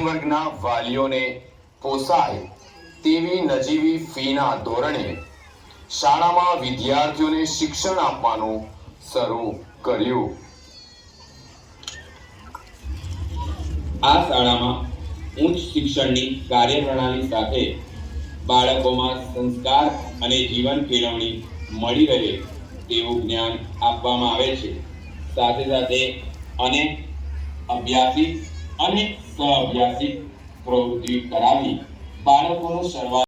વર્ગના વાલીઓને પોસાય તેવી નજીવી ફીના ધોરણે શાળામાં વિદ્યાર્થીઓને શિક્ષણ આપવાનું શરૂ કર્યું। આ શાળામાં ઉચ્ચ શિક્ષણની કાર્યપ્રણાલી સાથે બાળકોમાં સંસ્કાર અને જીવન કેળવણી મળી રહે તેવું જ્ઞાન આપવામાં આવે છે। સાથે સાથે અનેક અભ્યાસિક અને સહઅભ્યાસિક પ્રવૃત્તિ કરાવી બાળકોનો